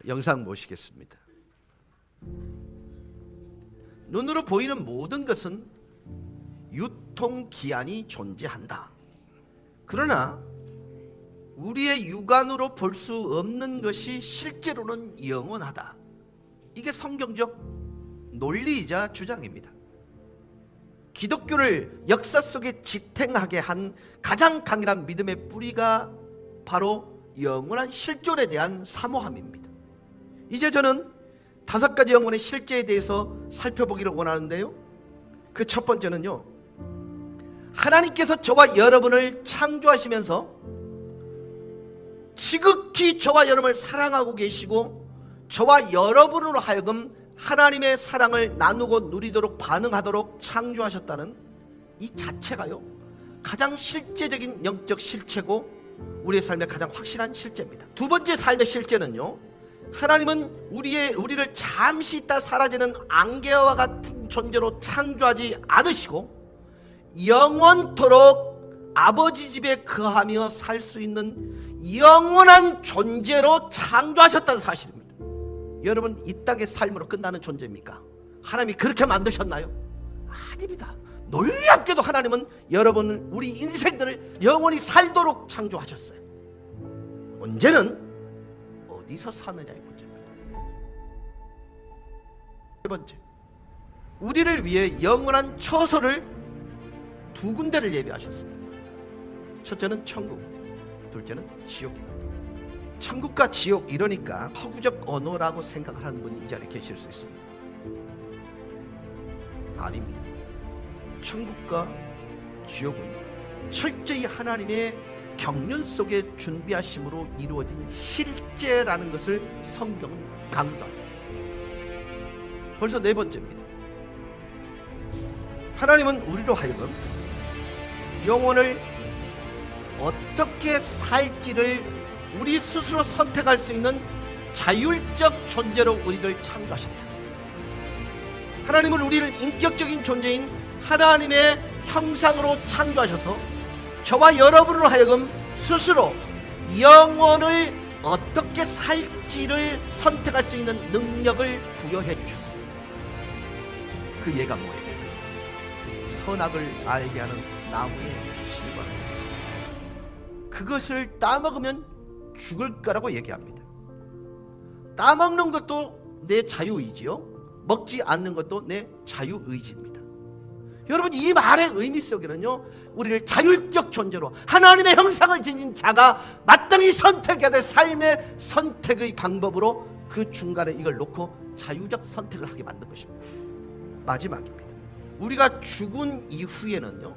영상 보시겠습니다. 눈으로 보이는 모든 것은 유통기한이 존재한다. 그러나 우리의 육안으로 볼 수 없는 것이 실제로는 영원하다. 이게 성경적 논리이자 주장입니다. 기독교를 역사 속에 지탱하게 한 가장 강인한 믿음의 뿌리가 바로 영원한 실존에 대한 사모함입니다. 이제 저는 5가지 영혼의 실제에 대해서 살펴보기를 원하는데요, 그 첫 번째는요, 하나님께서 저와 여러분을 창조하시면서 지극히 저와 여러분을 사랑하고 계시고 저와 여러분으로 하여금 하나님의 사랑을 나누고 누리도록 반응하도록 창조하셨다는 이 자체가요, 가장 실제적인 영적 실체고 우리의 삶의 가장 확실한 실제입니다. 두 번째 삶의 실제는요, 하나님은 우리를 잠시 있다 사라지는 안개와 같은 존재로 창조하지 않으시고 영원토록 아버지 집에 거하며 살 수 있는 영원한 존재로 창조하셨다는 사실입니다. 여러분, 이 땅의 삶으로 끝나는 존재입니까? 하나님이 그렇게 만드셨나요? 아닙니다. 놀랍게도 하나님은 여러분을, 우리 인생들을 영원히 살도록 창조하셨어요. 문제는 어디서 사느냐의 문제입니다. 세 번째, 우리를 위해 영원한 처소를 2군데를 예비하셨습니다. 첫째는 천국, 둘째는 지옥입니다. 천국과 지옥, 이러니까 허구적 언어라고 생각을 하는 분이 이 자리에 계실 수 있습니다. 아닙니다. 천국과 지옥은 철저히 하나님의 경륜 속에 준비하심으로 이루어진 실제라는 것을 성경은 강조합니다. 벌써 네 번째입니다. 하나님은 우리로 하여금 영혼을 어떻게 살지를 우리 스스로 선택할 수 있는 자율적 존재로 우리를 창조하셨다. 하나님은 우리를 인격적인 존재인 하나님의 형상으로 창조하셔서 저와 여러분으로 하여금 스스로 영혼을 어떻게 살지를 선택할 수 있는 능력을 부여해 주셨습니다. 그 예가 뭐예요? 선악을 알게 하는 나무의 실과 그것을 따먹으면 죽을 거라고 얘기합니다. 따먹는 것도 내 자유의지요, 먹지 않는 것도 내 자유의지입니다. 여러분, 이 말의 의미 속에는요, 우리를 자율적 존재로 하나님의 형상을 지닌 자가 마땅히 선택해야 될 삶의 선택의 방법으로 그 중간에 이걸 놓고 자유적 선택을 하게 만든 것입니다. 마지막입니다. 우리가 죽은 이후에는요,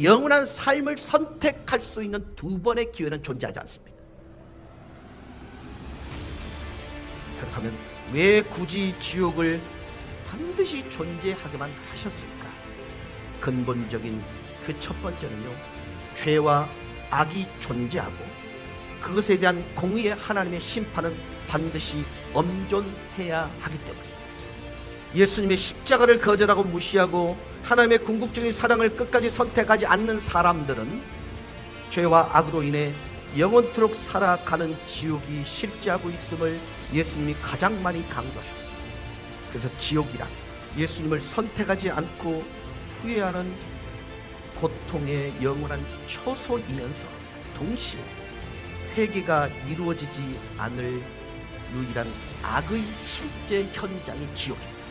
영원한 삶을 선택할 수 있는 2번의 기회는 존재하지 않습니다. 그렇다면 왜 굳이 지옥을 반드시 존재하게만 하셨을까? 근본적인 그 첫 번째는요, 죄와 악이 존재하고 그것에 대한 공의의 하나님의 심판은 반드시 엄존해야 하기 때문입니다. 예수님의 십자가를 거절하고 무시하고 하나님의 궁극적인 사랑을 끝까지 선택하지 않는 사람들은 죄와 악으로 인해 영원토록 살아가는 지옥이 실제하고 있음을 예수님이 가장 많이 강조하셨습니다. 그래서 지옥이란 예수님을 선택하지 않고 후회하는 고통의 영원한 처소이면서 동시에 회개가 이루어지지 않을 유일한 악의 실제 현장이 지옥입니다.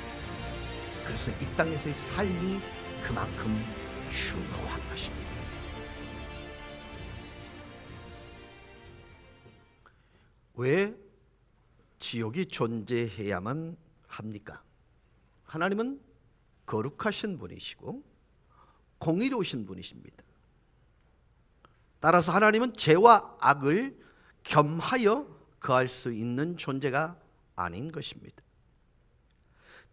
그래서 이 땅에서의 삶이 그만큼 중요한 것입니다. 왜 지옥이 존재해야만 합니까? 하나님은 거룩하신 분이시고 공의로우신 분이십니다. 따라서 하나님은 죄와 악을 겸하여 거할 수 있는 존재가 아닌 것입니다.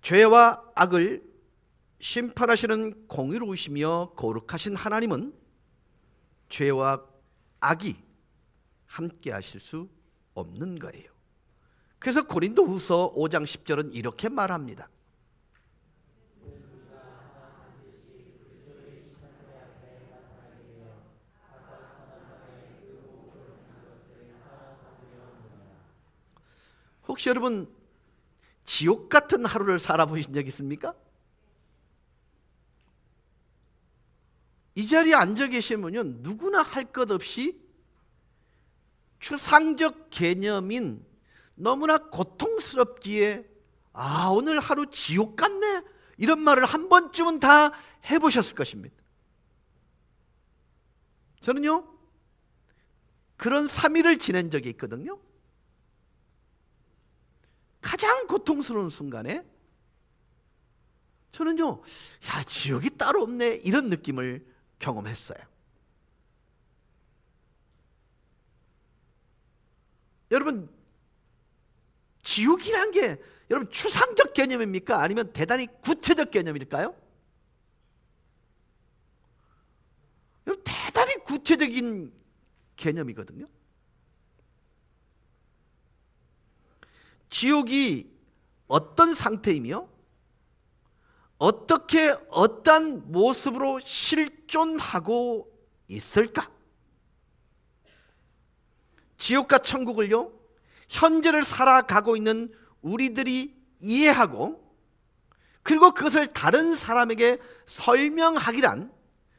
죄와 악을 심판하시는 공의로우시며 거룩하신 하나님은 죄와 악이 함께 하실 수 없는 거예요. 그래서 고린도후서 5장 10절은 이렇게 말합니다. 혹시 여러분 지옥 같은 하루를 살아보신 적 있습니까? 이 자리에 앉아 계시면 누구나 할 것 없이 추상적 개념인 너무나 고통스럽기에 오늘 하루 지옥 같네 이런 말을 한 번쯤은 다 해보셨을 것입니다. 저는요 그런 3일을 지낸 적이 있거든요. 가장 고통스러운 순간에 저는요 지옥이 따로 없네 이런 느낌을 경험했어요. 여러분 지옥이란 게 여러분 추상적 개념입니까? 아니면 대단히 구체적 개념일까요? 여러분 대단히 구체적인 개념이거든요. 지옥이 어떤 상태이며 어떻게 어떤 모습으로 실존하고 있을까? 지옥과 천국을요 현재를 살아가고 있는 우리들이 이해하고 그리고 그것을 다른 사람에게 설명하기란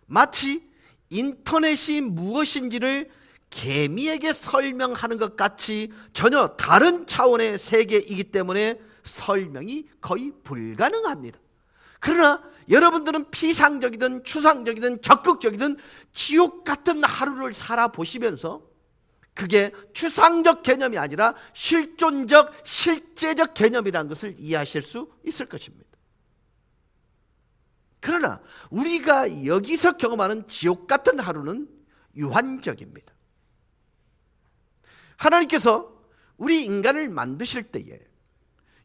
마치 인터넷이 무엇인지를 개미에게 설명하는 것 같이 전혀 다른 차원의 세계이기 때문에 설명이 거의 불가능합니다. 그러나 여러분들은 피상적이든 추상적이든 적극적이든 지옥 같은 하루를 살아보시면서 그게 추상적 개념이 아니라 실존적, 실제적 개념이라는 것을 이해하실 수 있을 것입니다. 그러나 우리가 여기서 경험하는 지옥 같은 하루는 유한적입니다. 하나님께서 우리 인간을 만드실 때에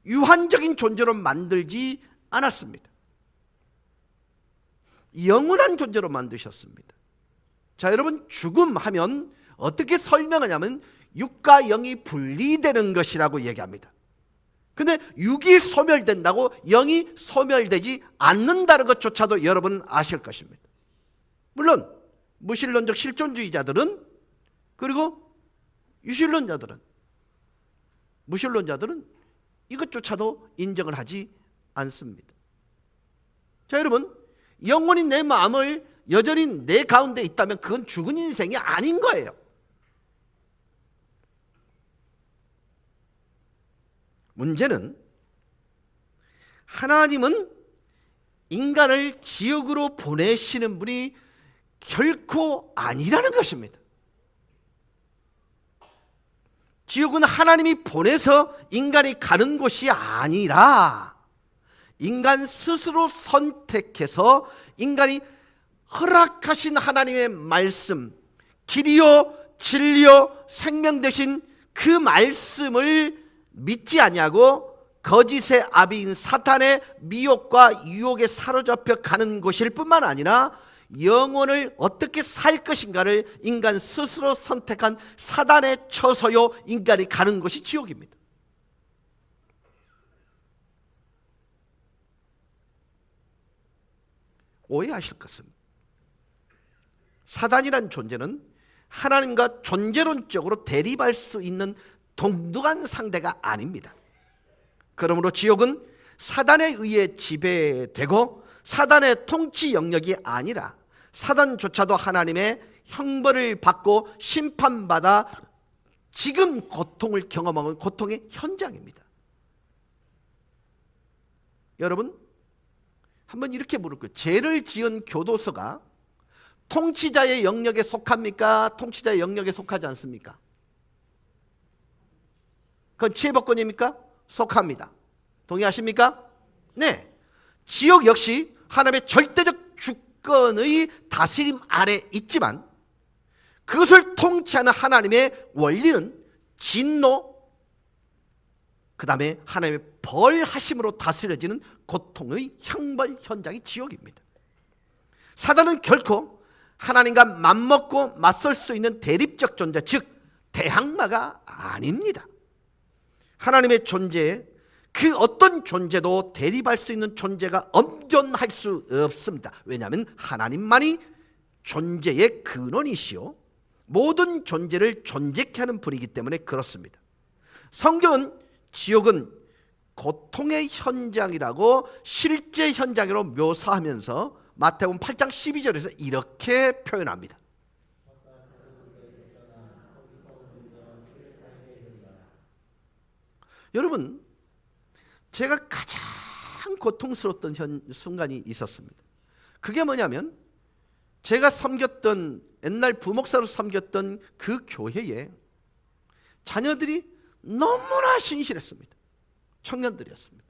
유한적인 존재로 만들지 않았습니다. 영원한 존재로 만드셨습니다. 자, 여러분 죽음하면 어떻게 설명하냐면 육과 영이 분리되는 것이라고 얘기합니다. 근데 육이 소멸된다고 영이 소멸되지 않는다는 것조차도 여러분 아실 것입니다. 물론 무신론적 실존주의자들은 그리고 유신론자들은 무신론자들은 이것조차도 인정을 하지 않습니다. 자, 여러분 영혼이 내 마음을 여전히 내 가운데 있다면 그건 죽은 인생이 아닌 거예요. 문제는 하나님은 인간을 지옥으로 보내시는 분이 결코 아니라는 것입니다. 지옥은 하나님이 보내서 인간이 가는 곳이 아니라 인간 스스로 선택해서 인간이 허락하신 하나님의 말씀, 길이요 진리요 생명 되신 그 말씀을 믿지 아니하고 거짓의 아비인 사탄의 미혹과 유혹에 사로잡혀 가는 곳일 뿐만 아니라 영혼을 어떻게 살 것인가를 인간 스스로 선택한 사단의 처소요 인간이 가는 곳이 지옥입니다. 오해하실 것은 사단이란 존재는 하나님과 존재론적으로 대립할 수 있는 동등한 상대가 아닙니다. 그러므로 지옥은 사단에 의해 지배되고 사단의 통치 영역이 아니라 사단조차도 하나님의 형벌을 받고 심판받아 지금 고통을 경험하는 고통의 현장입니다. 여러분 한번 이렇게 물을 거예요. 죄를 지은 교도소가 통치자의 영역에 속합니까? 통치자의 영역에 속하지 않습니까? 그건 치해법권입니까? 속합니다. 동의하십니까? 네. 지옥 역시 하나님의 절대적 주권의 다스림 아래 있지만 그것을 통치하는 하나님의 원리는 진노, 그 다음에 하나님의 벌하심으로 다스려지는 고통의 형벌 현장이 지옥입니다. 사단은 결코 하나님과 맞먹고 맞설 수 있는 대립적 존재, 즉 대항마가 아닙니다. 하나님의 존재에 그 어떤 존재도 대립할 수 있는 존재가 엄존할 수 없습니다. 왜냐하면 하나님만이 존재의 근원이시요 모든 존재를 존재케 하는 분이기 때문에 그렇습니다. 성경은 지옥은 고통의 현장이라고 실제 현장으로 묘사하면서 마태복음 8장 12절에서 이렇게 표현합니다. 여러분, 제가 가장 고통스러웠던 순간이 있었습니다. 그게 뭐냐면 제가 섬겼던, 옛날 부목사로 섬겼던 그 교회에 자녀들이 너무나 신실했습니다. 청년들이었습니다.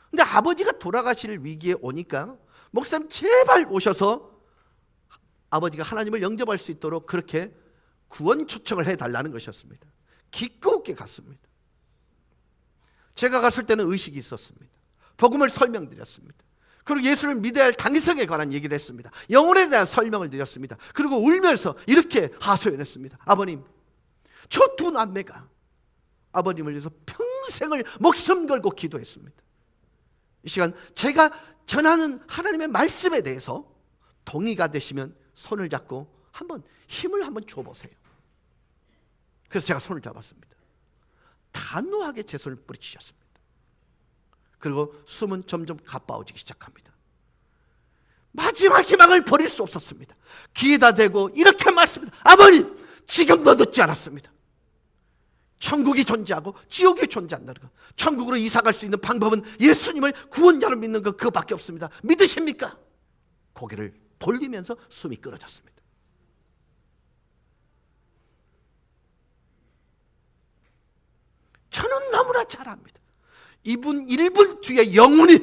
근데 아버지가 돌아가실 위기에 오니까 목사님 제발 오셔서 아버지가 하나님을 영접할 수 있도록 그렇게 구원 초청을 해달라는 것이었습니다. 기꺼이 갔습니다. 제가 갔을 때는 의식이 있었습니다. 복음을 설명드렸습니다. 그리고 예수를 믿어야 할 당위성에 관한 얘기를 했습니다. 영혼에 대한 설명을 드렸습니다. 그리고 울면서 이렇게 하소연했습니다. 아버님, 저 두 남매가 아버님을 위해서 평생을 목숨 걸고 기도했습니다. 이 시간 제가 전하는 하나님의 말씀에 대해서 동의가 되시면 손을 잡고 한번 힘을 한번 줘보세요. 그래서 제가 손을 잡았습니다. 단호하게 제 손을 뿌리치셨습니다. 그리고 숨은 점점 가빠워지기 시작합니다. 마지막 희망을 버릴 수 없었습니다. 귀에다 대고 이렇게 말씀합니다. 아버님, 지금도 늦지 않았습니다. 천국이 존재하고 지옥이 존재한다는 것, 천국으로 이사갈 수 있는 방법은 예수님을 구원자로 믿는 것, 그거밖에 없습니다. 믿으십니까? 고개를 돌리면서 숨이 끊어졌습니다. 저는 너무나 잘 압니다. 이분 1분 뒤에 영혼이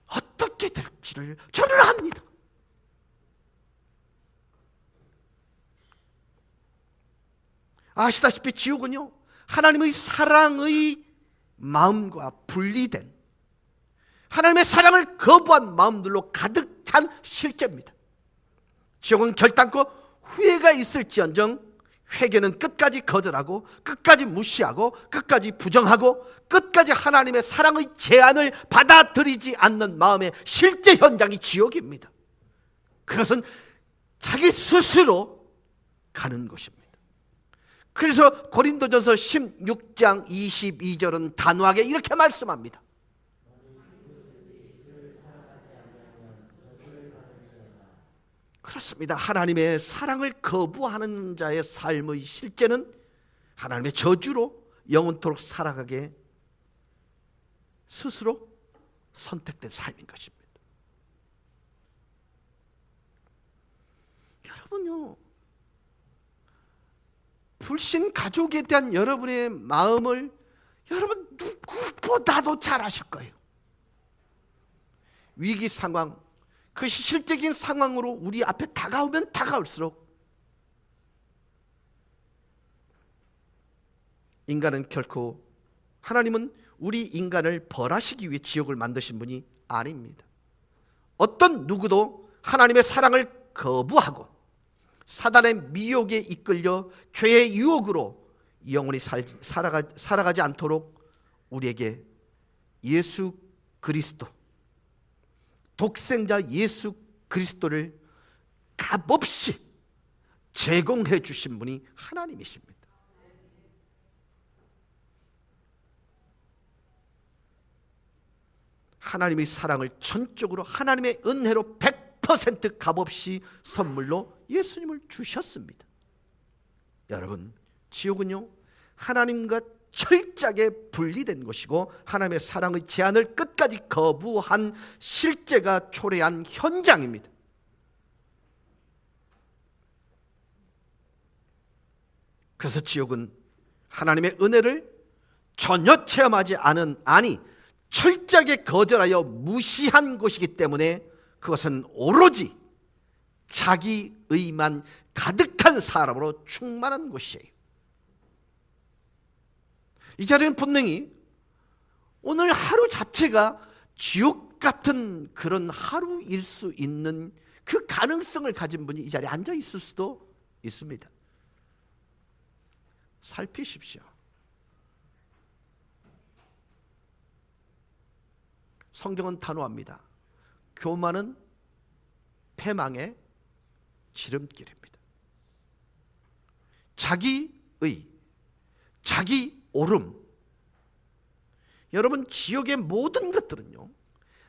어떻게 될지를 저는 압니다. 아시다시피 지옥은요, 하나님의 사랑의 마음과 분리된, 하나님의 사랑을 거부한 마음들로 가득 찬 실제입니다. 지옥은 결단코 후회가 있을지언정 회개는 끝까지 거절하고 끝까지 무시하고 끝까지 부정하고 끝까지 하나님의 사랑의 제안을 받아들이지 않는 마음의 실제 현장이 지옥입니다. 그것은 자기 스스로 가는 곳입니다. 그래서 고린도전서 16장 22절은 단호하게 이렇게 말씀합니다. 그렇습니다. 하나님의 사랑을 거부하는 자의 삶의 실제는 하나님의 저주로 영원토록 살아가게 스스로 선택된 삶인 것입니다. 여러분요, 불신 가족에 대한 여러분의 마음을 여러분 누구보다도 잘 아실 거예요. 위기 상황, 그 실질적인 상황으로 우리 앞에 다가오면 다가올수록 인간은 결코, 하나님은 우리 인간을 벌하시기 위해 지옥을 만드신 분이 아닙니다. 어떤 누구도 하나님의 사랑을 거부하고 사단의 미혹에 이끌려 죄의 유혹으로 영원히 살아가지 않도록 우리에게 예수 그리스도, 독생자 예수 그리스도를 값없이 제공해 주신 분이 하나님이십니다. 하나님의 사랑을 전적으로 하나님의 은혜로 100% 값없이 선물로 예수님을 주셨습니다. 여러분, 지옥은요, 하나님과 철저하게 분리된 것이고 하나님의 사랑의 제안을 끝까지 거부한 실제가 초래한 현장입니다. 그래서 지옥은 하나님의 은혜를 전혀 체험하지 않은, 아니 철저하게 거절하여 무시한 곳이기 때문에 그것은 오로지 자기의만 가득한 사람으로 충만한 곳이에요. 이 자리는 분명히 오늘 하루 자체가 지옥 같은 그런 하루일 수 있는 그 가능성을 가진 분이 이 자리에 앉아 있을 수도 있습니다. 살피십시오. 성경은 단호합니다. 교만은 패망의 지름길입니다. 자기의, 자기 옳음, 여러분, 지옥의 모든 것들은요,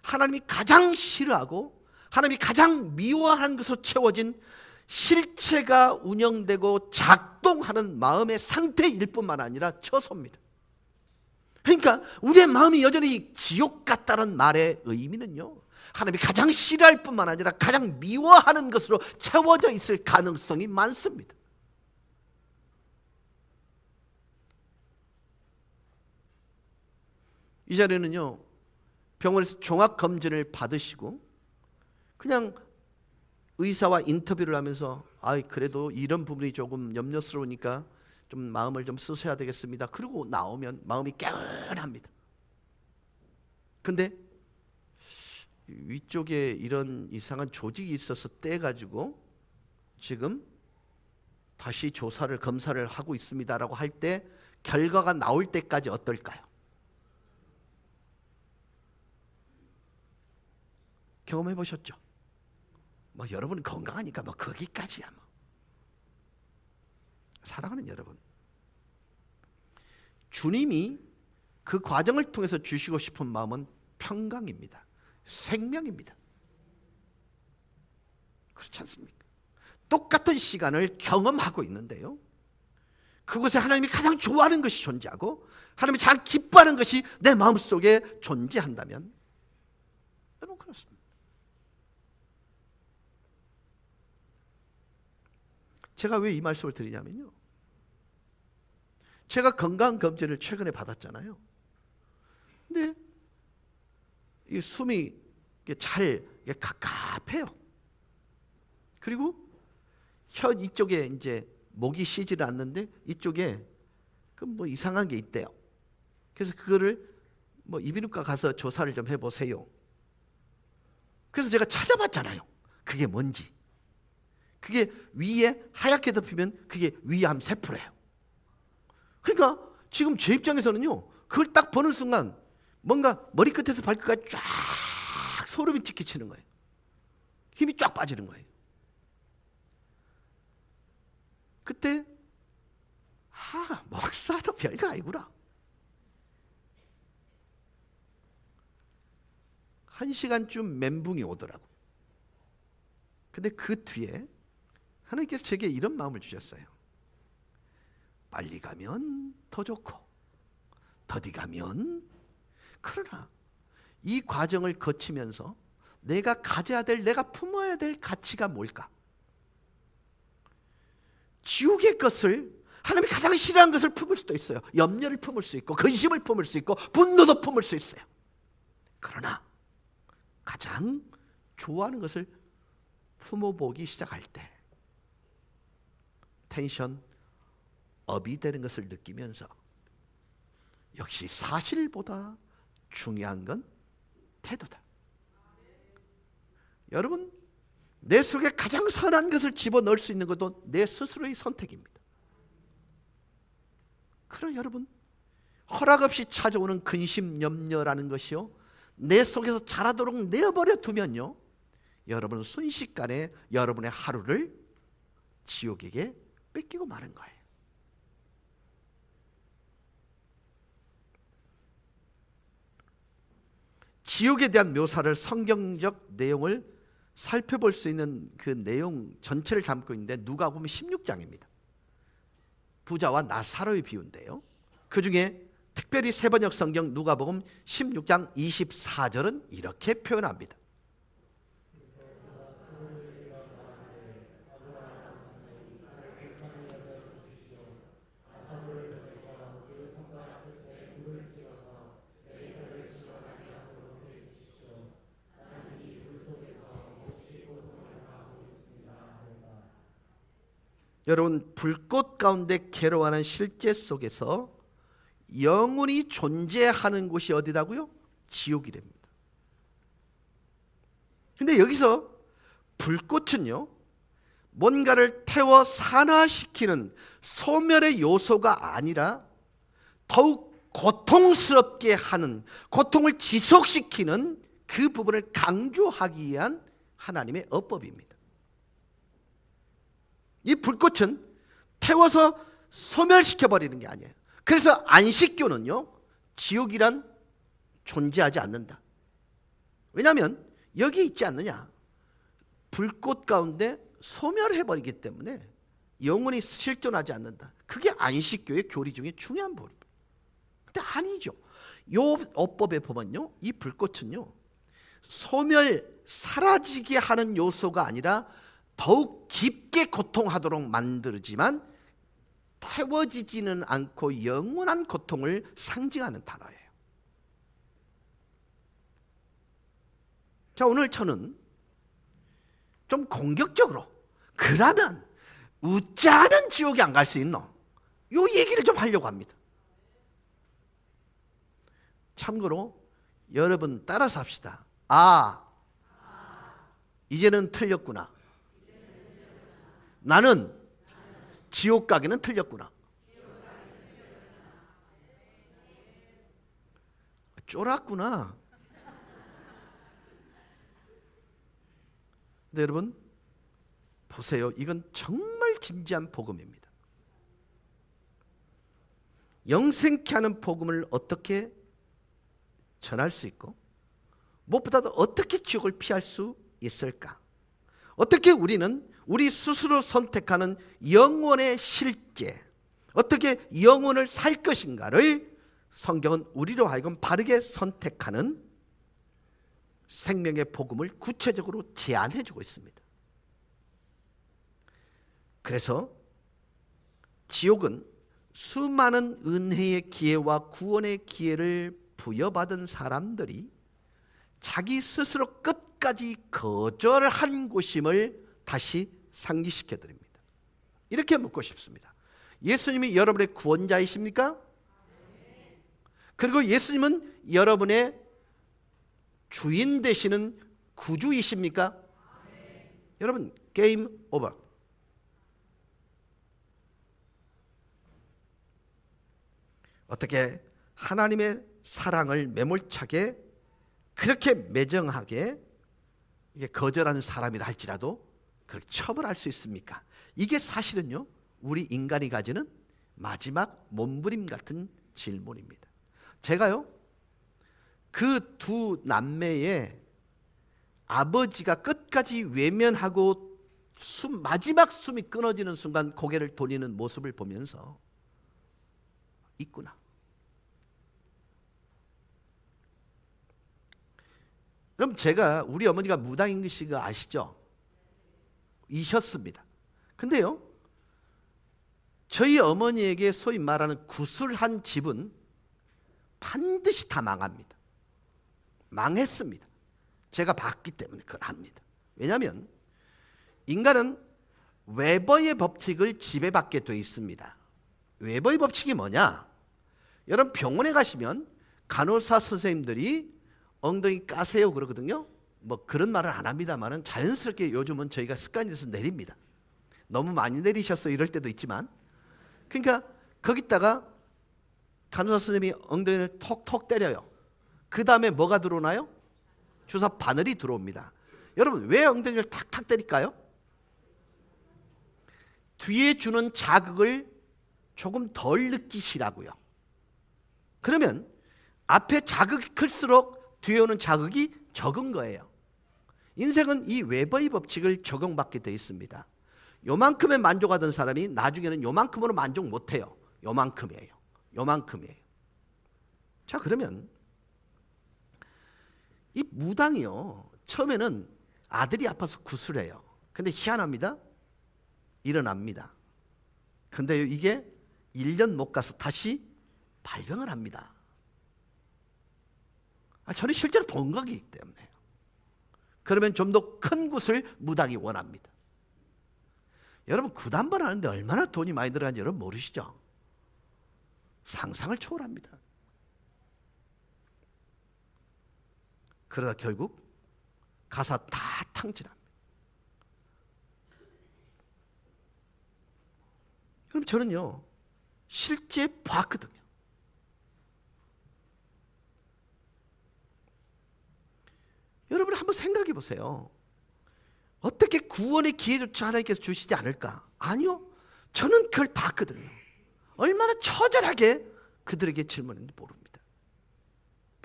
하나님이 가장 싫어하고 하나님이 가장 미워하는 것으로 채워진 실체가 운영되고 작동하는 마음의 상태일 뿐만 아니라 처소입니다. 그러니까 우리의 마음이 여전히 지옥 같다는 말의 의미는요, 하나님이 가장 싫어할 뿐만 아니라 가장 미워하는 것으로 채워져 있을 가능성이 많습니다. 이 자리는요, 병원에서 종합검진을 받으시고 그냥 의사와 인터뷰를 하면서 그래도 이런 부분이 조금 염려스러우니까 좀 마음을 좀 쓰셔야 되겠습니다. 그리고 나오면 마음이 깨끗합니다. 근데 위쪽에 이런 이상한 조직이 있어서 떼가지고 지금 다시 조사를 검사를 하고 있습니다라고 할 때 결과가 나올 때까지 어떨까요? 경험해 보셨죠? 여러분 건강하니까 거기까지야. 사랑하는 여러분, 주님이 그 과정을 통해서 주시고 싶은 마음은 평강입니다. 생명입니다. 그렇지 않습니까? 똑같은 시간을 경험하고 있는데요, 그곳에 하나님이 가장 좋아하는 것이 존재하고 하나님이 가장 기뻐하는 것이 내 마음속에 존재한다면 여러분, 그렇습니다. 제가 왜 이 말씀을 드리냐면요, 제가 건강검진을 최근에 받았잖아요. 근데 이 숨이 잘 갑갑해요. 그리고 혀 이쪽에 이제 목이 쉬지를 않는데 이쪽에 이상한 게 있대요. 그래서 그거를 이비인후과 가서 조사를 좀 해보세요. 그래서 제가 찾아봤잖아요. 그게 뭔지. 그게 위에 하얗게 덮이면 그게 위암 세포래요. 그러니까 지금 제 입장에서는요, 그걸 딱 보는 순간 뭔가 머리끝에서 발끝까지 쫙 소름이 끼치는 거예요. 힘이 쫙 빠지는 거예요. 그때 목사도 별거 아니구나. 1시간쯤 멘붕이 오더라고. 근데 그 뒤에 하나님께서 제게 이런 마음을 주셨어요. 빨리 가면 더 좋고 더디 가면, 그러나 이 과정을 거치면서 내가 가져야 될, 내가 품어야 될 가치가 뭘까? 지옥의 것을, 하나님이 가장 싫어하는 것을 품을 수도 있어요. 염려를 품을 수 있고 근심을 품을 수 있고 분노도 품을 수 있어요. 그러나 가장 좋아하는 것을 품어보기 시작할 때 텐션 업이 되는 것을 느끼면서 역시 사실보다 중요한 건 태도다. 여러분, 내 속에 가장 선한 것을 집어넣을 수 있는 것도 내 스스로의 선택입니다. 그러나 여러분, 허락 없이 찾아오는 근심, 염려라는 것이요, 내 속에서 자라도록 내어버려 두면요, 여러분은 순식간에 여러분의 하루를 지옥에게 뺏기고 마는 거예요. 지옥에 대한 묘사를, 성경적 내용을 살펴볼 수 있는 그 내용 전체를 담고 있는데 누가복음 16장입니다. 부자와 나사로의 비유인데요, 그 중에 특별히 세번역 성경 누가복음 16장 24절은 이렇게 표현합니다. 여러분, 불꽃 가운데 괴로워하는 실제 속에서 영혼이 존재하는 곳이 어디라고요? 지옥이랍니다. 근데 여기서 불꽃은요, 뭔가를 태워 산화시키는 소멸의 요소가 아니라 더욱 고통스럽게 하는, 고통을 지속시키는 그 부분을 강조하기 위한 하나님의 어법입니다. 이 불꽃은 태워서 소멸시켜버리는 게 아니에요. 그래서 안식교는요, 지옥이란 존재하지 않는다. 왜냐하면 여기 있지 않느냐? 불꽃 가운데 소멸해버리기 때문에 영원히 실존하지 않는다. 그게 안식교의 교리 중에 중요한 부분입니다. 근데 아니죠. 요 어법에 보면요, 이 불꽃은요, 소멸, 사라지게 하는 요소가 아니라 더욱 깊게 고통하도록 만들지만 태워지지는 않고 영원한 고통을 상징하는 단어예요. 자, 오늘 저는 좀 공격적으로, 그러면 웃지 않은 지옥에 안 갈 수 있노? 요 얘기를 좀 하려고 합니다. 참고로 여러분 따라서 합시다. 아, 이제는 틀렸구나. 나는 지옥 가기는 틀렸구나. 쫄았구나. 근데 여러분 보세요. 이건 정말 진지한 복음입니다. 영생케 하는 복음을 어떻게 전할 수 있고, 무엇보다도 어떻게 지옥을 피할 수 있을까? 어떻게 우리는 우리 스스로 선택하는 영혼의 실제, 어떻게 영혼을 살 것인가를 성경은 우리로 하여금 바르게 선택하는 생명의 복음을 구체적으로 제안해 주고 있습니다. 그래서 지옥은 수많은 은혜의 기회와 구원의 기회를 부여받은 사람들이 자기 스스로 끝까지 거절한 곳임을 다시 상기시켜 드립니다. 이렇게 묻고 싶습니다. 예수님이 여러분의 구원자이십니까? 그리고 예수님은 여러분의 주인 되시는 구주이십니까? 여러분, 게임 오버. 어떻게 하나님의 사랑을 매몰차게 그렇게 매정하게 이게 거절하는 사람이라 할지라도 그렇게 처벌할 수 있습니까? 이게 사실은요, 우리 인간이 가지는 마지막 몸부림 같은 질문입니다. 제가요, 그 두 남매의 아버지가 끝까지 외면하고 마지막 숨이 끊어지는 순간 고개를 돌리는 모습을 보면서 있구나. 그럼 제가, 우리 어머니가 무당인 거 아시죠? 이셨습니다. 근데요, 저희 어머니에게 소위 말하는 구술한 집은 반드시 다 망합니다. 망했습니다. 제가 봤기 때문에 그걸 합니다. 왜냐하면 인간은 웨버의 법칙을 지배받게 되어 있습니다. 웨버의 법칙이 뭐냐? 여러분 병원에 가시면 간호사 선생님들이 엉덩이 까세요 그러거든요. 뭐 그런 말을 안 합니다만은 자연스럽게 요즘은 저희가 습관이 돼서 내립니다. 너무 많이 내리셨어 이럴 때도 있지만, 그러니까 거기다가 간호사 선생님이 엉덩이를 톡톡 때려요. 그 다음에 뭐가 들어오나요? 주사 바늘이 들어옵니다. 여러분 왜 엉덩이를 탁탁 때릴까요? 뒤에 주는 자극을 조금 덜 느끼시라고요. 그러면 앞에 자극이 클수록 뒤에 오는 자극이 적은 거예요. 인생은 이 웨버의 법칙을 적용받게 되어 있습니다. 요만큼에 만족하던 사람이 나중에는 요만큼으로 만족 못해요. 요만큼이에요. 요만큼이에요. 자, 그러면 이 무당이요, 처음에는 아들이 아파서 구술해요. 근데 희한합니다. 일어납니다. 근데 이게 1년 못 가서 다시 발병을 합니다. 저는 실제로 본 거기 때문에. 그러면 좀 더 큰 굿을 무당이 원합니다. 여러분 굿 한 번 하는데 얼마나 돈이 많이 들어가는지 여러분 모르시죠? 상상을 초월합니다. 그러다 결국 가사 다 탕진합니다. 그럼 저는요, 실제 봤거든요. 여러분 한번 생각해 보세요. 어떻게 구원의 기회조차 하나님께서 주시지 않을까? 아니요. 저는 그걸 봤거든요. 얼마나 처절하게 그들에게 질문했는지 모릅니다.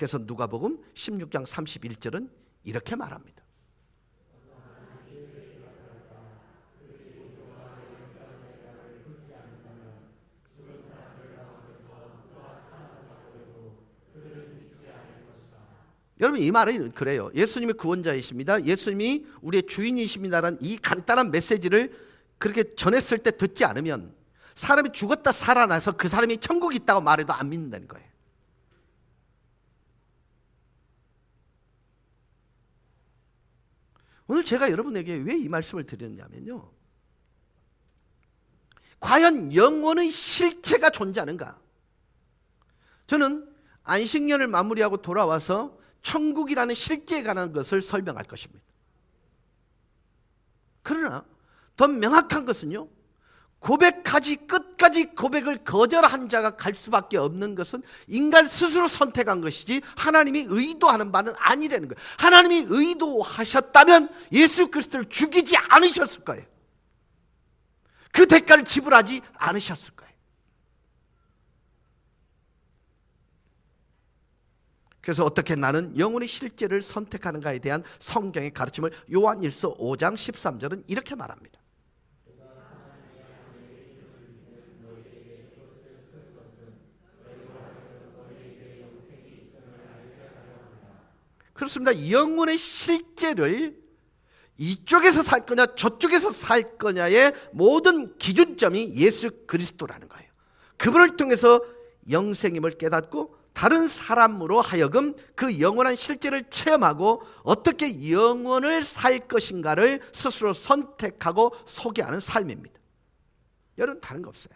그래서 누가복음 16장 31절은 이렇게 말합니다. 여러분, 이 말은 그래요. 예수님이 구원자이십니다. 예수님이 우리의 주인이십니다라는 이 간단한 메시지를 그렇게 전했을 때 듣지 않으면 사람이 죽었다 살아나서 그 사람이 천국에 있다고 말해도 안 믿는다는 거예요. 오늘 제가 여러분에게 왜 이 말씀을 드렸냐면요, 과연 영혼의 실체가 존재하는가? 저는 안식년을 마무리하고 돌아와서 천국이라는 실제에 관한 것을 설명할 것입니다. 그러나 더 명확한 것은요, 고백하지 끝까지 고백을 거절한 자가 갈 수밖에 없는 것은 인간 스스로 선택한 것이지 하나님이 의도하는 바는 아니라는 거예요. 하나님이 의도하셨다면 예수 그리스도를 죽이지 않으셨을 거예요. 그 대가를 지불하지 않으셨을 거예요. 그래서 어떻게 나는 영혼의 실제를 선택하는가에 대한 성경의 가르침을 요한일서 5장 13절은 이렇게 말합니다. 그렇습니다. 영혼의 실제를 이쪽에서 살 거냐 저쪽에서 살 거냐의 모든 기준점이 예수 그리스도라는 거예요. 그분을 통해서 영생임을 깨닫고 다른 사람으로 하여금 그 영원한 실제를 체험하고 어떻게 영혼을 살 것인가를 스스로 선택하고 소개하는 삶입니다. 여러분, 다른 거 없어요.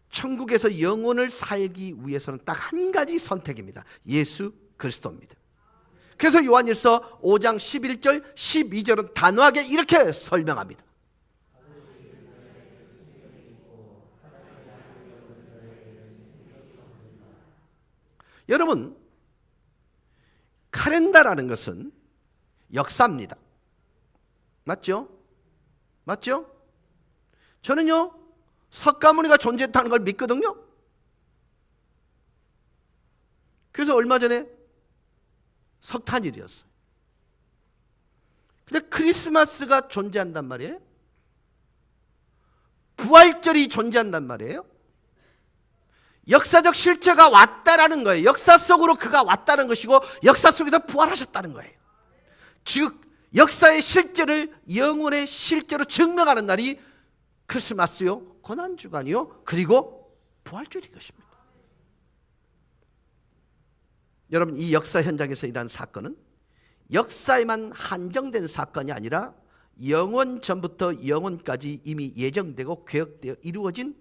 천국에서 영혼을 살기 위해서는 딱 한 가지 선택입니다. 예수 그리스도입니다. 그래서 요한일서 5장 11절 12절은 단호하게 이렇게 설명합니다. 여러분, 카렌다라는 것은 역사입니다. 맞죠? 맞죠? 저는요, 석가모니가 존재했다는 걸 믿거든요. 그래서 얼마 전에 석탄일이었어요. 근데 크리스마스가 존재한단 말이에요. 부활절이 존재한단 말이에요. 역사적 실체가 왔다라는 거예요. 역사 속으로 그가 왔다는 것이고 역사 속에서 부활하셨다는 거예요. 즉 역사의 실제를 영혼의 실제로 증명하는 날이 크리스마스요, 고난주간이요, 그리고 부활절인 것입니다. 여러분, 이 역사 현장에서 일어난 사건은 역사에만 한정된 사건이 아니라 영원 전부터 영원까지 이미 예정되고 계획되어 이루어진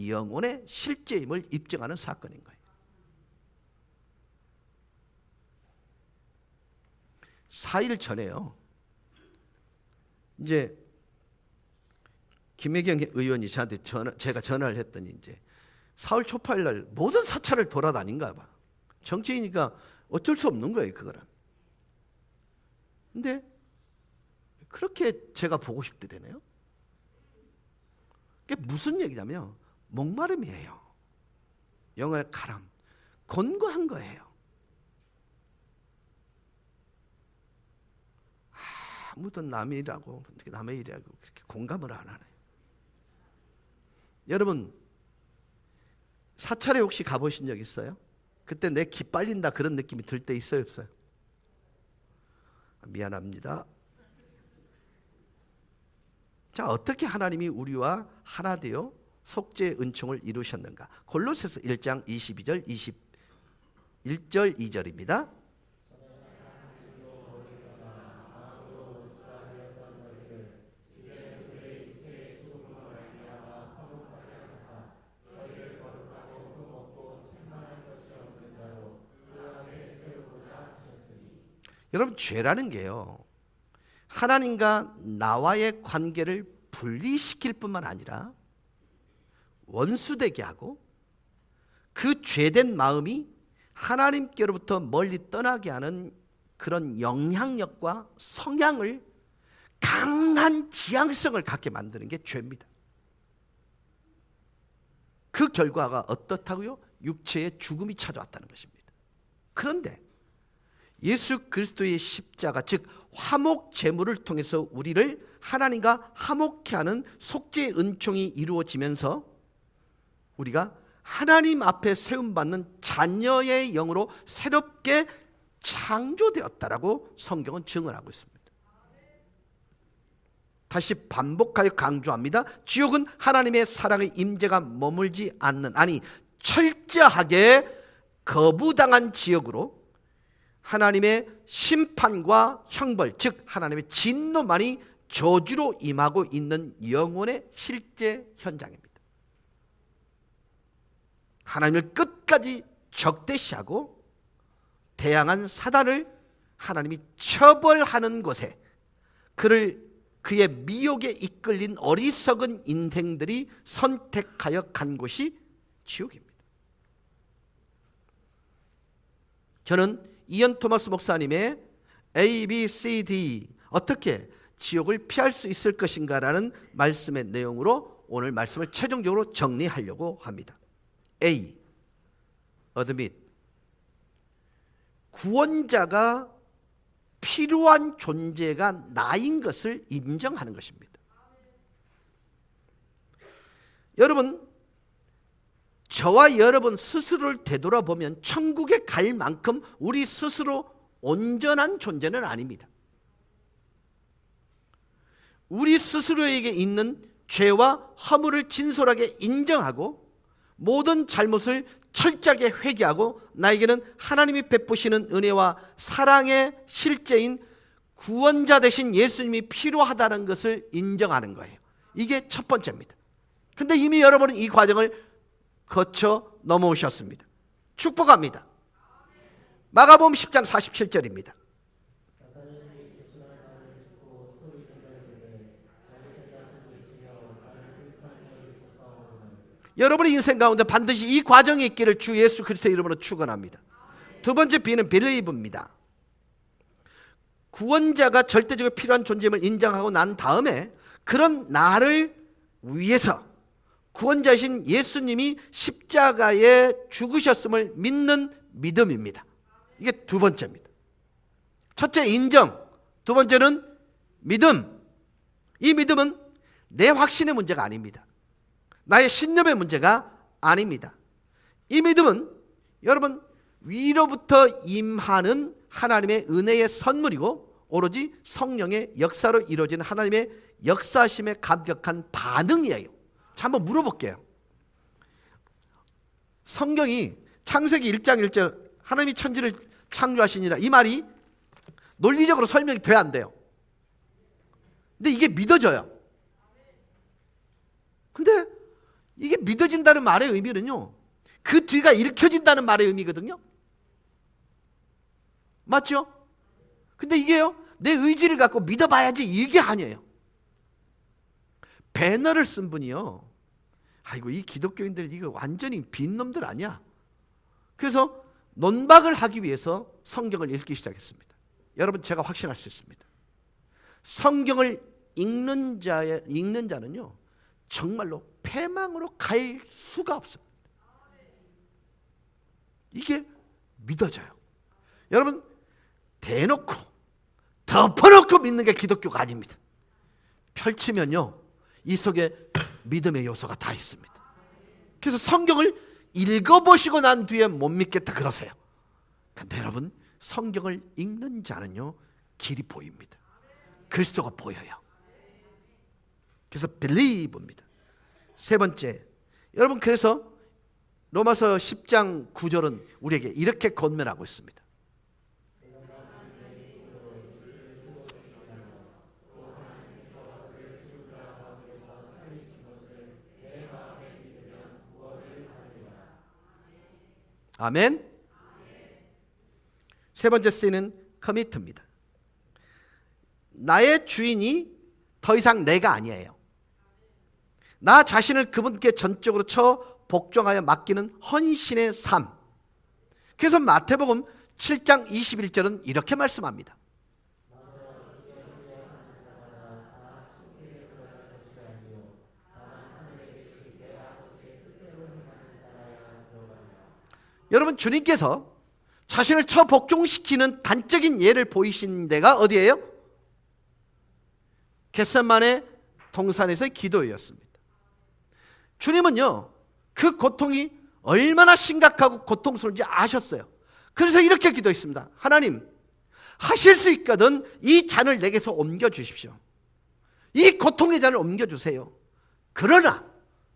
영혼의 실제임을 입증하는 사건인 거예요. 4일 전에요, 이제 김혜경 의원이 저한테 제가 전화를 했더니 이제 4월 초파일 날 모든 사찰을 돌아다닌가 봐. 정치인이니까 어쩔 수 없는 거예요, 그거는. 근데 그렇게 제가 보고 싶더래요. 그게 무슨 얘기냐면 목마름이에요. 영혼의 가람, 곤고한 거예요. 아무도 남의 일이라고 그렇게 공감을 안 하네. 여러분, 사찰에 혹시 가보신 적 있어요? 그때 내 기 빨린다 그런 느낌이 들 때 있어요, 없어요? 미안합니다. 자, 어떻게 하나님이 우리와 하나 되어 속죄의 은총을 이루셨는가? 골로새서 1장 22절 21절 2절입니다. 여러분, 죄라는 게요, 하나님과 나와의 관계를 분리시킬 뿐만 아니라 원수되게 하고 그 죄된 마음이 하나님께로부터 멀리 떠나게 하는 그런 영향력과 성향을, 강한 지향성을 갖게 만드는 게 죄입니다. 그 결과가 어떻다고요? 육체의 죽음이 찾아왔다는 것입니다. 그런데 예수 그리스도의 십자가, 즉 화목 제물을 통해서 우리를 하나님과 화목케 하는 속죄의 은총이 이루어지면서 우리가 하나님 앞에 세움받는 자녀의 영으로 새롭게 창조되었다라고 성경은 증언하고 있습니다. 다시 반복하여 강조합니다. 지옥은 하나님의 사랑의 임재가 머물지 않는, 아니 철저하게 거부당한 지역으로 하나님의 심판과 형벌, 즉 하나님의 진노만이 저주로 임하고 있는 영혼의 실제 현장입니다. 하나님을 끝까지 적대시하고 대항한 사단을 하나님이 처벌하는 곳에 그의 미혹에 이끌린 어리석은 인생들이 선택하여 간 곳이 지옥입니다. 저는 이언 토마스 목사님의 A, B, C, D 어떻게 지옥을 피할 수 있을 것인가 라는 말씀의 내용으로 오늘 말씀을 최종적으로 정리하려고 합니다. A, admit, 구원자가 필요한 존재가 나인 것을 인정하는 것입니다. 여러분, 저와 여러분 스스로를 되돌아보면 천국에 갈 만큼 우리 스스로 온전한 존재는 아닙니다. 우리 스스로에게 있는 죄와 허물을 진솔하게 인정하고 모든 잘못을 철저하게 회개하고 나에게는 하나님이 베푸시는 은혜와 사랑의 실제인 구원자 되신 예수님이 필요하다는 것을 인정하는 거예요. 이게 첫 번째입니다. 근데 이미 여러분은 이 과정을 거쳐 넘어오셨습니다. 축복합니다. 마가복음 10장 47절입니다. 여러분의 인생 가운데 반드시 이 과정이 있기를 주 예수 그리스도의 이름으로 축원합니다. 두 번째 B는 believe입니다. 구원자가 절대적으로 필요한 존재임을 인정하고 난 다음에 그런 나를 위해서 구원자이신 예수님이 십자가에 죽으셨음을 믿는 믿음입니다. 이게 두 번째입니다. 첫째 인정, 두 번째는 믿음. 이 믿음은 내 확신의 문제가 아닙니다. 나의 신념의 문제가 아닙니다. 이 믿음은 여러분 위로부터 임하는 하나님의 은혜의 선물이고 오로지 성령의 역사로 이루어지는 하나님의 역사심에 감격한 반응이에요. 자, 한번 물어볼게요. 성경이 창세기 1장 1절 하나님이 천지를 창조하시니라 이 말이 논리적으로 설명이 돼야 안 돼요. 근데 이게 믿어져요. 근데 이게 믿어진다는 말의 의미는요, 그 뒤가 읽혀진다는 말의 의미거든요. 맞죠? 근데 이게요, 내 의지를 갖고 믿어봐야지 이게 아니에요. 배너를 쓴 분이요, 아이고 이 기독교인들 이거 완전히 빈놈들 아니야. 그래서 논박을 하기 위해서 성경을 읽기 시작했습니다. 여러분, 제가 확신할 수 있습니다. 성경을 읽는 자는요 정말로 패망으로 갈 수가 없습니다. 이게 믿어져요. 여러분, 대놓고 덮어놓고 믿는 게 기독교가 아닙니다. 펼치면요 이 속에 믿음의 요소가 다 있습니다. 그래서 성경을 읽어보시고 난 뒤에 못 믿겠다 그러세요. 근데 여러분, 성경을 읽는 자는요 길이 보입니다. 그리스도가 보여요. 그래서 believe입니다. 세 번째, 여러분, 그래서 로마서 10장 9절은 우리에게 이렇게 권면하고 있습니다. 아멘. 세 번째 C는 commit입니다. 나의 주인이 더 이상 내가 아니에요. 나 자신을 그분께 전적으로 복종하여 맡기는 헌신의 삶. 그래서 마태복음 7장 21절은 이렇게 말씀합니다. 여러분, 주님께서 자신을 처복종시키는 단적인 예를 보이신 데가 어디예요? 겟세마네 동산에서의 기도였습니다. 주님은요, 그 고통이 얼마나 심각하고 고통스러운지 아셨어요. 그래서 이렇게 기도했습니다. 하나님, 하실 수 있거든 이 잔을 내게서 옮겨주십시오. 이 고통의 잔을 옮겨주세요. 그러나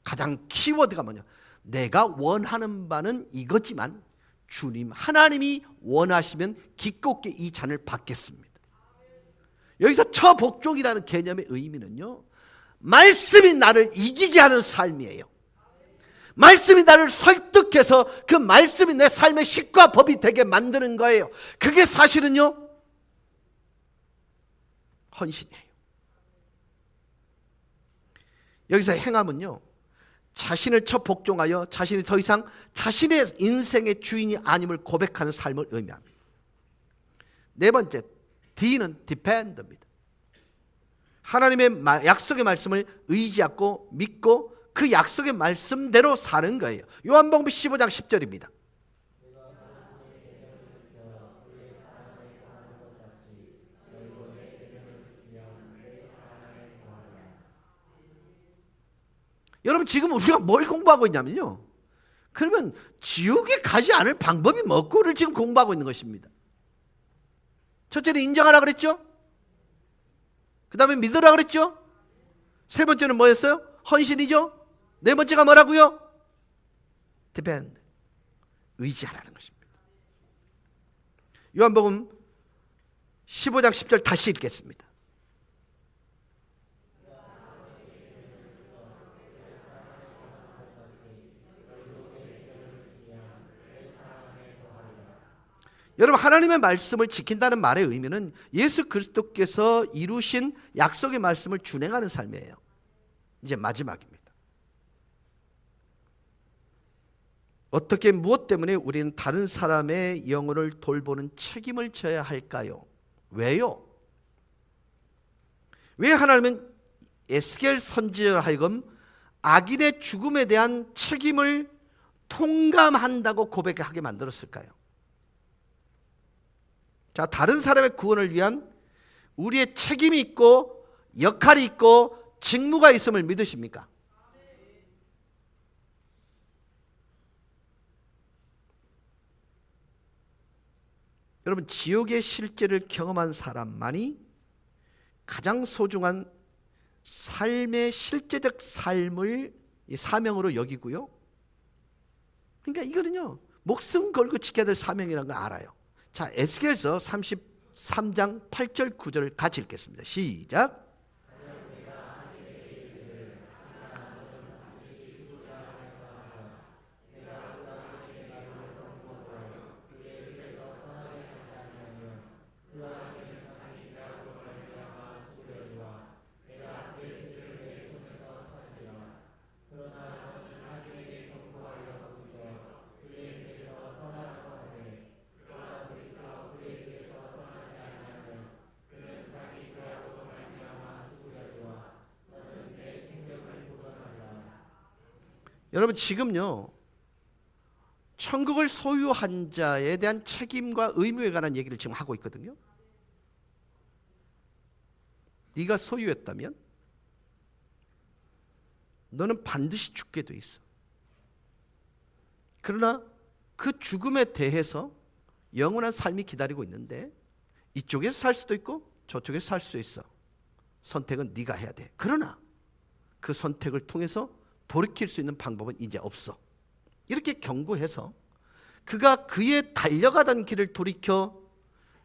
가장 키워드가 뭐냐? 내가 원하는 바는 이거지만 주님 하나님이 원하시면 기꺼이 이 잔을 받겠습니다. 여기서 처복종이라는 개념의 의미는요, 말씀이 나를 이기게 하는 삶이에요. 말씀이 나를 설득해서 그 말씀이 내 삶의 식과 법이 되게 만드는 거예요. 그게 사실은요, 헌신이에요. 여기서 행함은요, 자신을 처복종하여 자신이 더 이상 자신의 인생의 주인이 아님을 고백하는 삶을 의미합니다. 네 번째, D는 depend입니다. 하나님의 약속의 말씀을 의지하고 믿고 그 약속의 말씀대로 사는 거예요. 요한복음 15장 10절입니다. 여러분, 지금 우리가 뭘 공부하고 있냐면요, 그러면 지옥에 가지 않을 방법이 뭐고를 지금 공부하고 있는 것입니다. 첫째는 인정하라 그랬죠? 그 다음에 믿으라 그랬죠? 세 번째는 뭐였어요? 헌신이죠? 네 번째가 뭐라고요? depend, 의지하라는 것입니다. 요한복음 15장 10절 다시 읽겠습니다. 여러분, 하나님의 말씀을 지킨다는 말의 의미는 예수 그리스도께서 이루신 약속의 말씀을 준행하는 삶이에요. 이제 마지막입니다. 어떻게 무엇 때문에 우리는 다른 사람의 영혼을 돌보는 책임을 져야 할까요? 왜요? 왜 하나님은 에스겔 선지자로 하여금 악인의 죽음에 대한 책임을 통감한다고 고백하게 만들었을까요? 자, 다른 사람의 구원을 위한 우리의 책임이 있고 역할이 있고 직무가 있음을 믿으십니까? 여러분, 지옥의 실제를 경험한 사람만이 가장 소중한 삶의 실제적 삶을 사명으로 여기고요. 그러니까 이거는요, 목숨 걸고 지켜야 될 사명이라는 걸 알아요. 자, 에스겔서 33장 8절 9절을 같이 읽겠습니다. 시작. 여러분, 지금요, 천국을 소유한 자에 대한 책임과 의무에 관한 얘기를 지금 하고 있거든요. 네가 소유했다면 너는 반드시 죽게 돼 있어. 그러나 그 죽음에 대해서 영원한 삶이 기다리고 있는데 이쪽에서 살 수도 있고 저쪽에서 살 수 있어. 선택은 네가 해야 돼. 그러나 그 선택을 통해서 돌이킬 수 있는 방법은 이제 없어. 이렇게 경고해서 그가 그의 달려가던 길을 돌이켜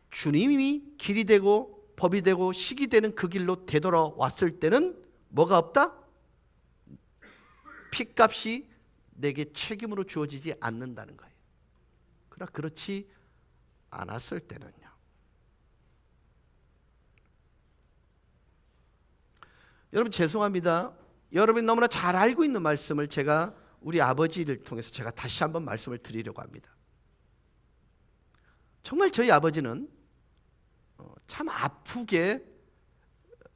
주님이 길이 되고 법이 되고 식이 되는 그 길로 되돌아왔을 때는 뭐가 없다? 핏값이 내게 책임으로 주어지지 않는다는 거예요. 그러나 그렇지 않았을 때는요, 여러분, 죄송합니다. 여러분이 너무나 잘 알고 있는 말씀을 제가 우리 아버지를 통해서 제가 다시 한번 말씀을 드리려고 합니다. 정말 저희 아버지는 참 아프게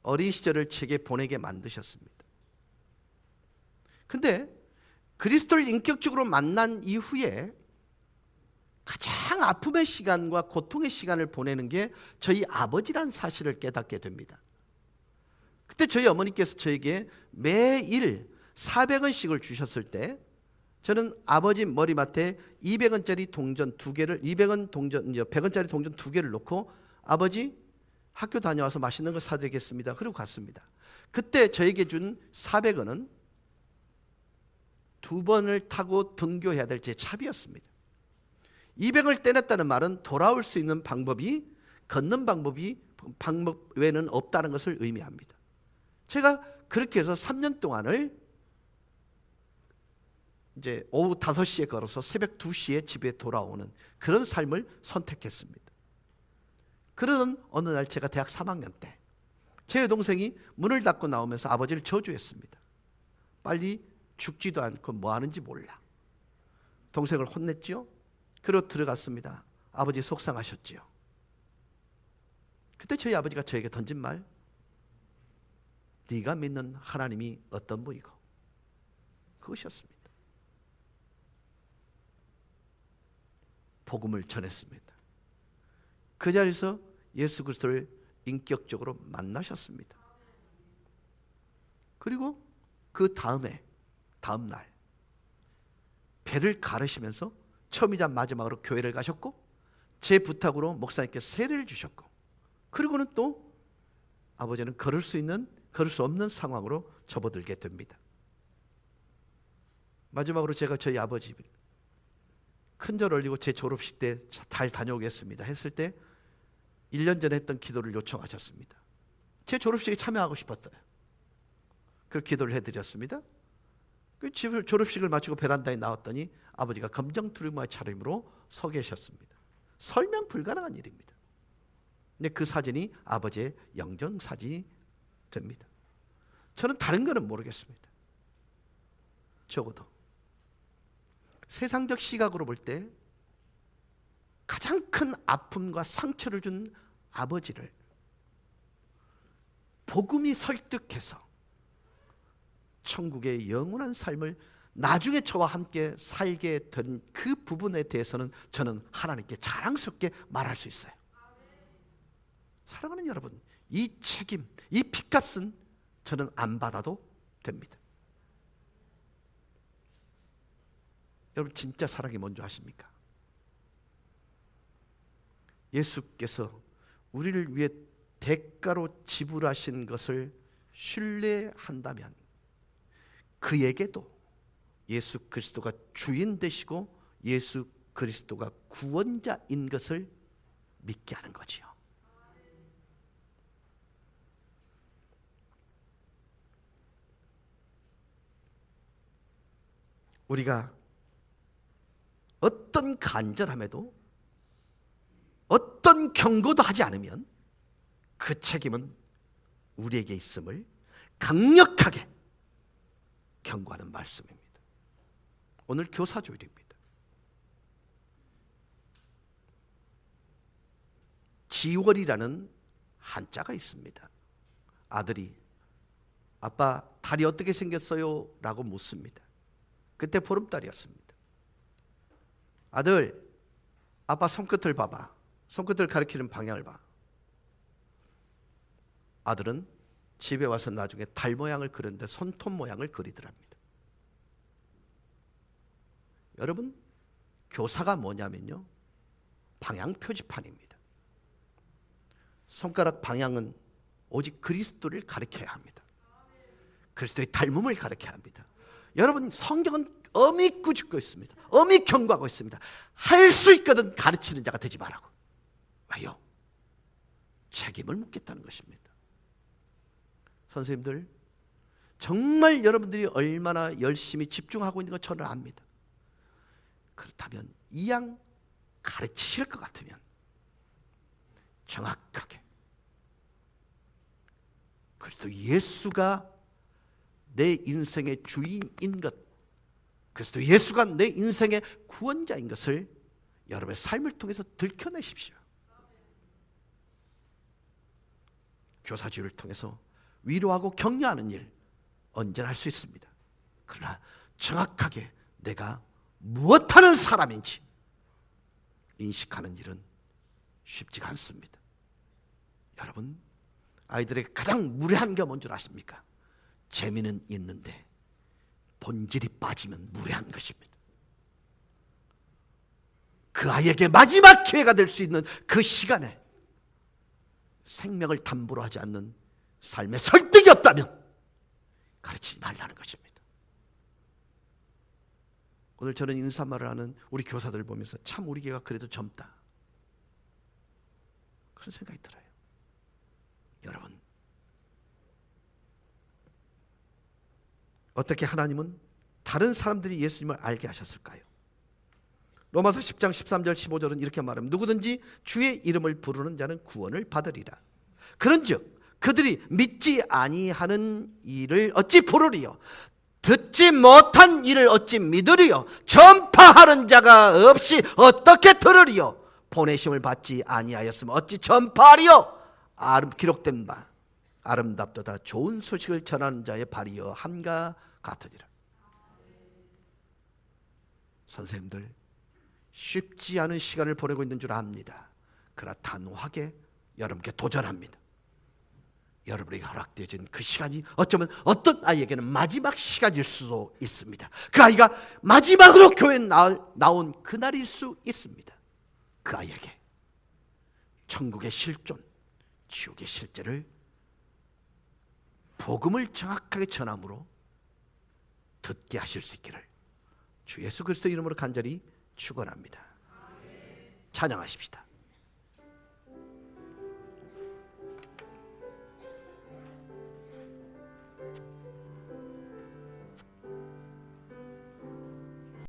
어린 시절을 제게 보내게 만드셨습니다. 근데 그리스도를 인격적으로 만난 이후에 가장 아픔의 시간과 고통의 시간을 보내는 게 저희 아버지란 사실을 깨닫게 됩니다. 그때 저희 어머니께서 저에게 매일 400원씩을 주셨을 때 저는 아버지 머리맡에 200원짜리 동전 2개를 200원 동전 100원짜리 동전 2개를 놓고 아버지 학교 다녀와서 맛있는 거 사드리겠습니다. 그리고 갔습니다. 그때 저에게 준 400원은 2번을 타고 등교해야 될 제 차비였습니다. 200원을 떼냈다는 말은 돌아올 수 있는 방법이 걷는 방법 외에는 없다는 것을 의미합니다. 제가 그렇게 해서 3년 동안을 이제 오후 5시에 걸어서 새벽 2시에 집에 돌아오는 그런 삶을 선택했습니다. 그러던 어느 날 제가 대학 3학년 때 제 여동생이 문을 닫고 나오면서 아버지를 저주했습니다. 빨리 죽지도 않고 뭐 하는지 몰라. 동생을 혼냈지요. 그리고 들어갔습니다. 아버지 속상하셨지요. 그때 저희 아버지가 저에게 던진 말, 네가 믿는 하나님이 어떤 분이고, 그것이었습니다. 복음을 전했습니다. 그 자리에서 예수 그리스도를 인격적으로 만나셨습니다. 그리고 그 다음 날 배를 가르시면서 처음이자 마지막으로 교회를 가셨고 제 부탁으로 목사님께 세례를 주셨고 그리고는 또 아버지는 걸을 수 없는 상황으로 접어들게 됩니다. 마지막으로 제가 저희 아버지 큰절 올리고 제 졸업식 때 잘 다녀오겠습니다 했을 때 1년 전에 했던 기도를 요청하셨습니다. 제 졸업식에 참여하고 싶었어요. 그 기도를 해드렸습니다. 그 졸업식을 마치고 베란다에 나왔더니 아버지가 검정두루마리 차림으로 서 계셨습니다. 설명 불가능한 일입니다. 근데 그 사진이 아버지의 영정사진이 됩니다. 저는 다른 거는 모르겠습니다. 적어도 세상적 시각으로 볼 때 가장 큰 아픔과 상처를 준 아버지를 복음이 설득해서 천국의 영원한 삶을 나중에 저와 함께 살게 된 그 부분에 대해서는 저는 하나님께 자랑스럽게 말할 수 있어요. 사랑하는 여러분, 이 책임, 이 핏값은 저는 안 받아도 됩니다. 여러분 진짜 사랑이 뭔지 아십니까? 예수께서 우리를 위해 대가로 지불하신 것을 신뢰한다면 그에게도 예수 그리스도가 주인 되시고 예수 그리스도가 구원자인 것을 믿게 하는 거지요. 우리가 어떤 간절함에도 어떤 경고도 하지 않으면 그 책임은 우리에게 있음을 강력하게 경고하는 말씀입니다. 오늘 교사주일입니다. 지월이라는 한자가 있습니다. 아들이 아빠 달이 어떻게 생겼어요? 라고 묻습니다. 그때 보름달이었습니다. 아들, 아빠 손끝을 봐봐. 손끝을 가리키는 방향을 봐. 아들은 집에 와서 나중에 달 모양을 그렸는데 손톱 모양을 그리더랍니다. 여러분, 교사가 뭐냐면요, 방향 표지판입니다. 손가락 방향은 오직 그리스도를 가리켜야 합니다. 그리스도의 닮음을 가리켜야 합니다. 여러분, 성경은 엄히 꾸짖고 있습니다. 엄히 경고하고 있습니다. 할 수 있거든 가르치는 자가 되지 말라고. 왜요? 책임을 묻겠다는 것입니다. 선생님들, 정말 여러분들이 얼마나 열심히 집중하고 있는 거 저는 압니다. 그렇다면 이 양 가르치실 것 같으면 정확하게 그리스도 예수가 내 인생의 주인인 것, 그리스도 예수가 내 인생의 구원자인 것을 여러분의 삶을 통해서 들켜내십시오. 교사주를 통해서 위로하고 격려하는 일 언제나 할 수 있습니다. 그러나 정확하게 내가 무엇하는 사람인지 인식하는 일은 쉽지가 않습니다. 여러분, 아이들에게 가장 무례한 게 뭔 줄 아십니까? 재미는 있는데 본질이 빠지면 무례한 것입니다. 그 아이에게 마지막 기회가 될 수 있는 그 시간에 생명을 담보로 하지 않는 삶의 설득이 없다면 가르치지 말라는 것입니다. 오늘 저는 인사말을 하는 우리 교사들 보면서 참 우리 교회가 그래도 젊다, 그런 생각이 들어요. 여러분, 어떻게 하나님은 다른 사람들이 예수님을 알게 하셨을까요? 로마서 10장 13절 15절은 이렇게 말합니다. 누구든지 주의 이름을 부르는 자는 구원을 받으리라. 그런즉 그들이 믿지 아니하는 일을 어찌 부르리요? 듣지 못한 일을 어찌 믿으리요? 전파하는 자가 없이 어떻게 들으리요? 보내심을 받지 아니하였으면 어찌 전파하리요? 기록된 바 아름답도다 좋은 소식을 전하는 자의 발이여 함과 같으니라. 선생님들, 쉽지 않은 시간을 보내고 있는 줄 압니다. 그러나 단호하게 여러분께 도전합니다. 여러분에게 허락되어진 그 시간이 어쩌면 어떤 아이에게는 마지막 시간일 수도 있습니다. 그 아이가 마지막으로 교회에 나온 그날일 수 있습니다. 그 아이에게 천국의 실존, 지옥의 실제를, 복음을 정확하게 전함으로 듣게 하실 수 있기를 주 예수 그리스도 이름으로 간절히 축원합니다. 찬양하십시다.